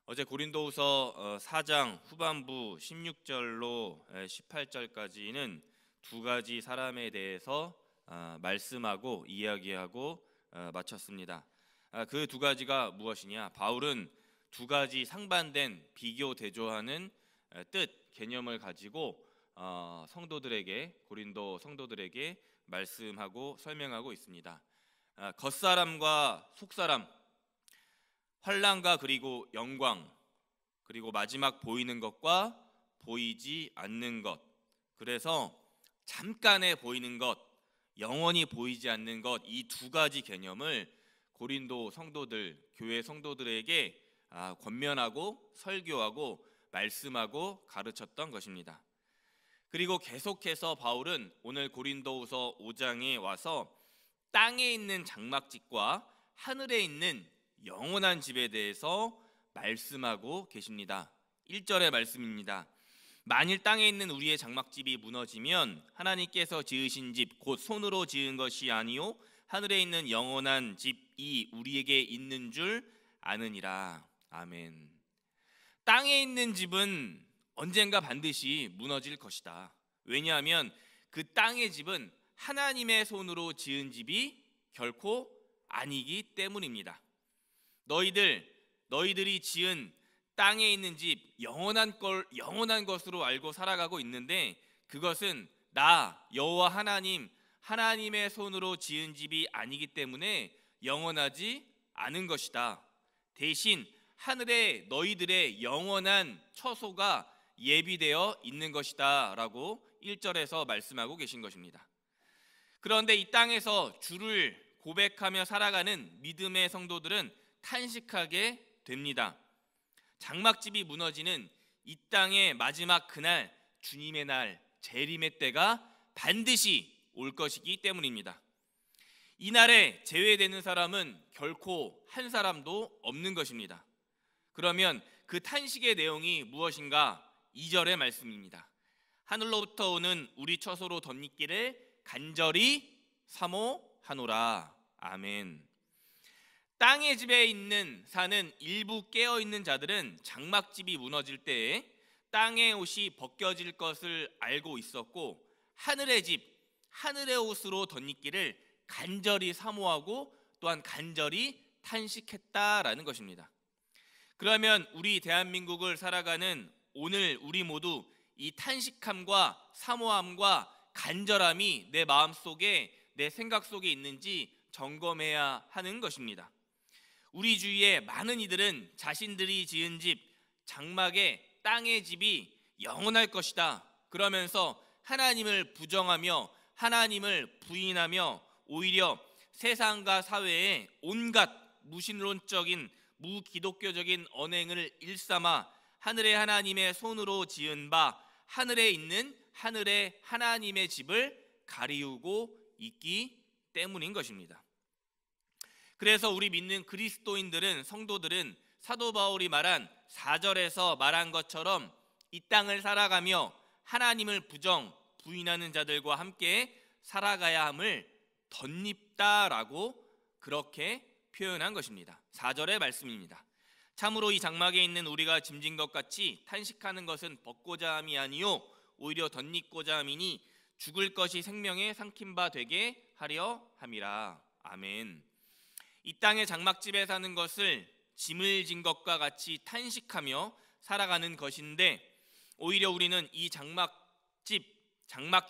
어제 고린도후서 4장 후반부 16절로 18절까지는 두 가지 사람에 대해서 말씀하고 이야기하고 마쳤습니다. 그 두 가지가 무엇이냐? 바울은 두 가지 상반된 비교 대조하는 뜻, 개념을 가지고 고린도 성도들에게 말씀하고 설명하고 있습니다. 겉사람과 속사람, 환난과 그리고 영광, 그리고 마지막 보이는 것과 보이지 않는 것, 그래서 잠깐에 보이는 것, 영원히 보이지 않는 것, 이 두 가지 개념을 고린도 성도들, 교회 성도들에게 권면하고 설교하고 말씀하고 가르쳤던 것입니다. 그리고 계속해서 바울은 오늘 고린도후서 5장에 와서 땅에 있는 장막집과 하늘에 있는 영원한 집에 대해서 말씀하고 계십니다. 1절의 말씀입니다. 만일 땅에 있는 우리의 장막집이 무너지면 하나님께서 지으신 집 곧 손으로 지은 것이 아니요 하늘에 있는 영원한 집이 우리에게 있는 줄 아느니라. 아멘. 땅에 있는 집은 언젠가 반드시 무너질 것이다. 왜냐하면 그 땅의 집은 하나님의 손으로 지은 집이 결코 아니기 때문입니다. 너희들이 지은 땅에 있는 집 영원한 것으로 알고 살아가고 있는데, 그것은 나 여호와 하나님의 손으로 지은 집이 아니기 때문에 영원하지 않은 것이다. 대신 하늘에 너희들의 영원한 처소가 예비되어 있는 것이다 라고 1절에서 말씀하고 계신 것입니다. 그런데 이 땅에서 주를 고백하며 살아가는 믿음의 성도들은 탄식하게 됩니다. 장막집이 무너지는 이 땅의 마지막 그날, 주님의 날, 재림의 때가 반드시 올 것이기 때문입니다. 이 날에 제외되는 사람은 결코 한 사람도 없는 것입니다. 그러면 그 탄식의 내용이 무엇인가? 2절의 말씀입니다. 하늘로부터 오는 우리 처소로 덧입기를 간절히 사모하노라. 아멘. 땅의 집에 사는 일부 깨어있는 자들은 장막집이 무너질 때에 땅의 옷이 벗겨질 것을 알고 있었고, 하늘의 집, 하늘의 옷으로 덧입기를 간절히 사모하고 또한 간절히 탄식했다라는 것입니다. 그러면 우리 대한민국을 살아가는 오늘 우리 모두 이 탄식함과 사모함과 간절함이 내 마음속에, 내 생각 속에 있는지 점검해야 하는 것입니다. 우리 주위에 많은 이들은 자신들이 지은 집, 장막의 땅의 집이 영원할 것이다 그러면서 하나님을 부정하며 하나님을 부인하며 오히려 세상과 사회에 온갖 무신론적인 무기독교적인 언행을 일삼아 하늘의 하나님의 손으로 지은 바 하늘에 있는 하늘의 하나님의 집을 가리우고 있기 때문인 것입니다. 그래서 우리 믿는 그리스도인들은, 성도들은 사도 바울이 말한 4절에서 말한 것처럼 이 땅을 살아가며 하나님을 부인하는 자들과 함께 살아가야 함을 덧입다라고 그렇게 표현한 것입니다. 4절의 말씀입니다. 참으로 이 장막에 있는 우리가 짐진 것 같이 탄식하는 것은 벗고자 함이 아니요 오히려 덧입고자 함이니 죽을 것이 생명에 삼킨 바 되게 하려 함이라. 아멘. 이 땅의 장막집에 사는 것을 짐을 진 것과 같이 탄식하며 살아가는 것인데, 오히려 우리는 이 장막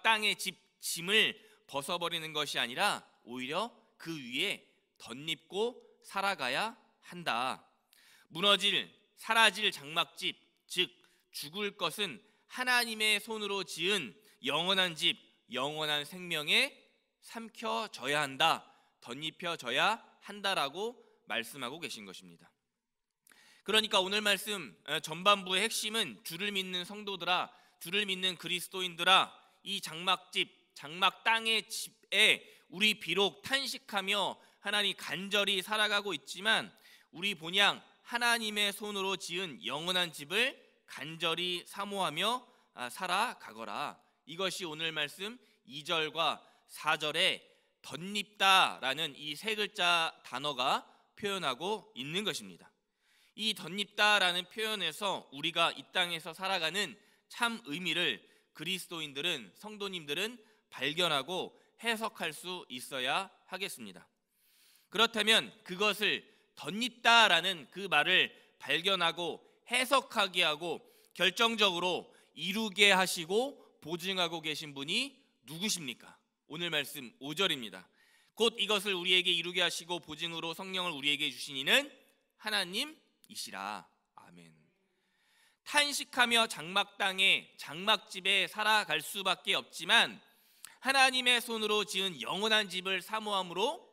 땅의 짐을 벗어버리는 것이 아니라 오히려 그 위에 덧입고 살아가야 한다. 사라질 장막집, 즉 죽을 것은 하나님의 손으로 지은 영원한 집, 영원한 생명에 삼켜져야 한다, 덧입혀져야 한다라고 말씀하고 계신 것입니다. 그러니까 오늘 말씀 전반부의 핵심은 주를 믿는 성도들아, 주를 믿는 그리스도인들아, 이 장막집, 장막 땅의 집에 우리 비록 탄식하며 하나님 간절히 살아가고 있지만 우리 본향 하나님의 손으로 지은 영원한 집을 간절히 사모하며 살아가거라. 이것이 오늘 말씀 2절과 4절에 덧입다라는 이 세 글자 단어가 표현하고 있는 것입니다. 이 덧입다라는 표현에서 우리가 이 땅에서 살아가는 참 의미를 그리스도인들은, 성도님들은 발견하고 해석할 수 있어야 하겠습니다. 그렇다면 그것을 덧입다라는 그 말을 발견하고 해석하게 하고 결정적으로 이루게 하시고 보증하고 계신 분이 누구십니까? 오늘 말씀 5절입니다. 곧 이것을 우리에게 이루게 하시고 보증으로 성령을 우리에게 주신 이는 하나님이시라. 아멘. 탄식하며 장막 땅에 장막집에 살아갈 수밖에 없지만 하나님의 손으로 지은 영원한 집을 사모함으로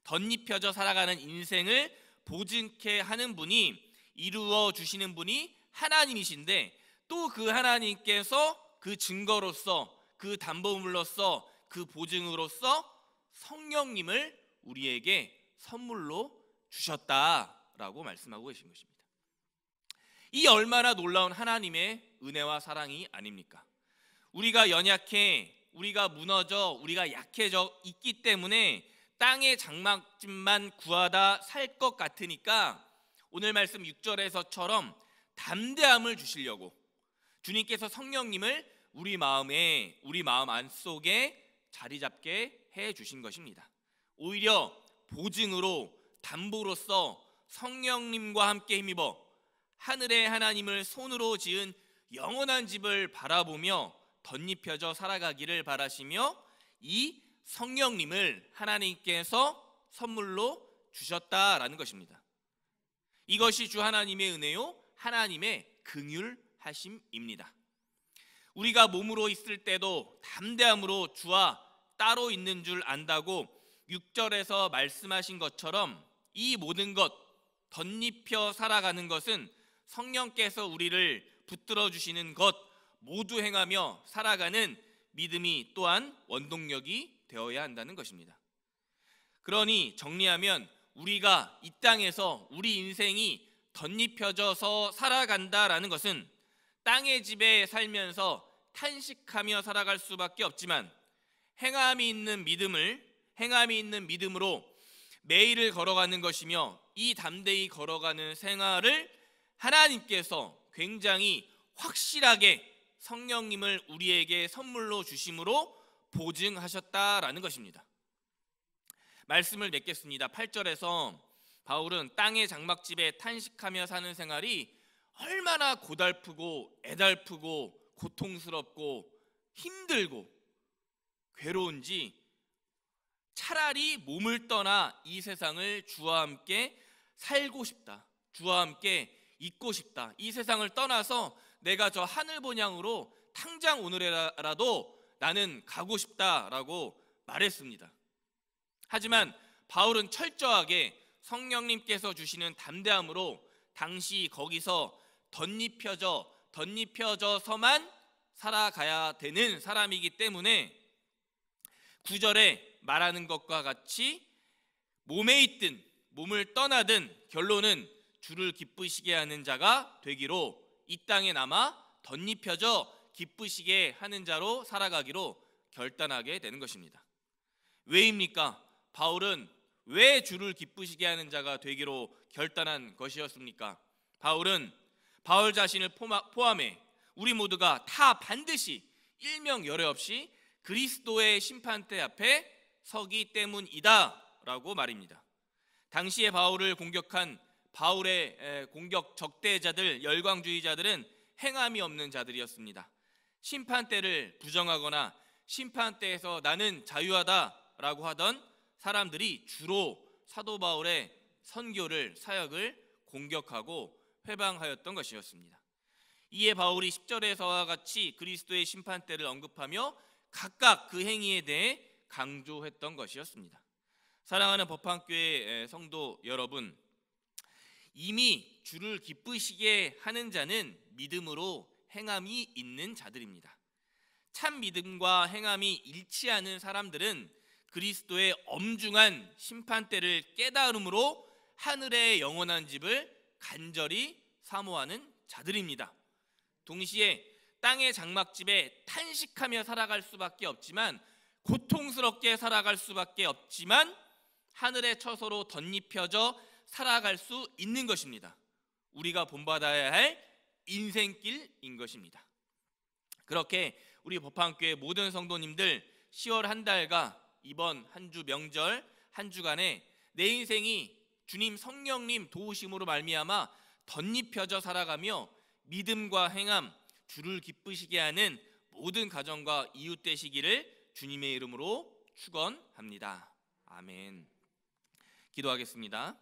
덧입혀져 살아가는 인생을 보증케 하는 분이, 이루어 주시는 분이 하나님이신데, 또 그 하나님께서 그 증거로서, 그 담보물로서, 그 보증으로서 성령님을 우리에게 선물로 주셨다라고 말씀하고 계신 것입니다. 이 얼마나 놀라운 하나님의 은혜와 사랑이 아닙니까? 우리가 연약해, 우리가 무너져, 우리가 약해져 있기 때문에 땅의 장막집만 구하다 살 것 같으니까 오늘 말씀 6절에서처럼 담대함을 주시려고 주님께서 성령님을 우리 마음 안속에 자리 잡게 해 주신 것입니다. 오히려 보증으로, 담보로서 성령님과 함께 힘입어 하늘의 하나님을 손으로 지은 영원한 집을 바라보며 덧입혀져 살아가기를 바라시며 이 성령님을 하나님께서 선물로 주셨다라는 것입니다. 이것이 주 하나님의 은혜요, 하나님의 긍휼하심입니다. 우리가 몸으로 있을 때도 담대함으로 주와 따로 있는 줄 안다고 6절에서 말씀하신 것처럼 이 모든 것, 덧입혀 살아가는 것은 성령께서 우리를 붙들어 주시는 것 모두 행하며 살아가는 믿음이 또한 원동력이 되어야 한다는 것입니다. 그러니 정리하면 우리가 이 땅에서 우리 인생이 덧입혀져서 살아간다라는 것은 땅의 집에 살면서 탄식하며 살아갈 수밖에 없지만 행함이 있는 믿음으로 매일을 걸어가는 것이며, 이 담대히 걸어가는 생활을 하나님께서 굉장히 확실하게 성령님을 우리에게 선물로 주심으로 보증하셨다라는 것입니다. 말씀을 맺겠습니다. 8절에서 바울은 땅의 장막집에 탄식하며 사는 생활이 얼마나 고달프고 애달프고 고통스럽고 힘들고 괴로운지 차라리 몸을 떠나 이 세상을 주와 함께 살고 싶다, 주와 함께 있고 싶다, 이 세상을 떠나서 내가 저 하늘 본향으로 당장 오늘이라도 나는 가고 싶다라고 말했습니다. 하지만 바울은 철저하게 성령님께서 주시는 담대함으로 당시 거기서 덧입혀져서만 살아가야 되는 사람이기 때문에 9절에 말하는 것과 같이 몸을 떠나든 결론은 주를 기쁘시게 하는 자가 되기로, 이 땅에 남아 덧입혀져 기쁘시게 하는 자로 살아가기로 결단하게 되는 것입니다. 왜입니까? 바울은 왜 주를 기쁘시게 하는 자가 되기로 결단한 것이었습니까? 바울 자신을 포함해 우리 모두가 다 반드시 일명열애 없이 그리스도의 심판대 앞에 서기 때문이다 라고 말입니다. 당시에 바울을 공격한 바울의 공격 적대자들, 열광주의자들은 행함이 없는 자들이었습니다. 심판대를 부정하거나 심판대에서 나는 자유하다라고 하던 사람들이 주로 사도 바울의 선교를, 사역을 공격하고 회방하였던 것이었습니다. 이에 바울이 10절에서와 같이 그리스도의 심판대를 언급하며 각각 그 행위에 대해 강조했던 것이었습니다. 사랑하는 법학교의 성도 여러분, 이미 주를 기쁘시게 하는 자는 믿음으로 행함이 있는 자들입니다. 참 믿음과 행함이 일치하는 사람들은 그리스도의 엄중한 심판대를 깨달음으로 하늘의 영원한 집을 간절히 사모하는 자들입니다. 동시에 땅의 장막집에 탄식하며 살아갈 수밖에 없지만, 고통스럽게 살아갈 수밖에 없지만 하늘의 처소로 덧입혀져 살아갈 수 있는 것입니다. 우리가 본받아야 할 인생길인 것입니다. 그렇게 우리 법화교회 모든 성도님들 10월 한 달과 이번 한 주 명절 한 주간에 내 인생이 주님 성령님 도우심으로 말미암아 덧입혀져 살아가며 믿음과 행함 주를 기쁘시게 하는 모든 가정과 이웃 되시기를 주님의 이름으로 축원합니다. 아멘. 기도하겠습니다.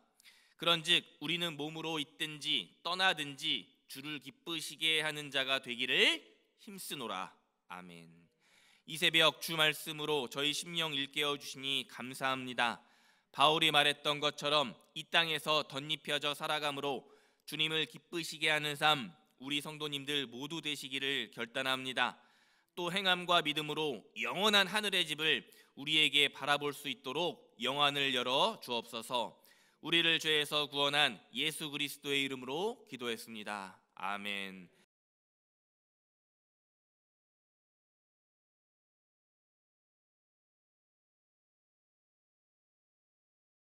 그런즉 우리는 몸으로 있든지 떠나든지 주를 기쁘시게 하는 자가 되기를 힘쓰노라. 아멘. 이 새벽 주 말씀으로 저희 심령 일깨워 주시니 감사합니다. 바울이 말했던 것처럼 이 땅에서 덧입혀져 살아감으로 주님을 기쁘시게 하는 삶 우리 성도님들 모두 되시기를 결단합니다. 또 행함과 믿음으로 영원한 하늘의 집을 우리에게 바라볼 수 있도록 영안을 열어 주옵소서. 우리를 죄에서 구원한 예수 그리스도의 이름으로 기도했습니다. 아멘.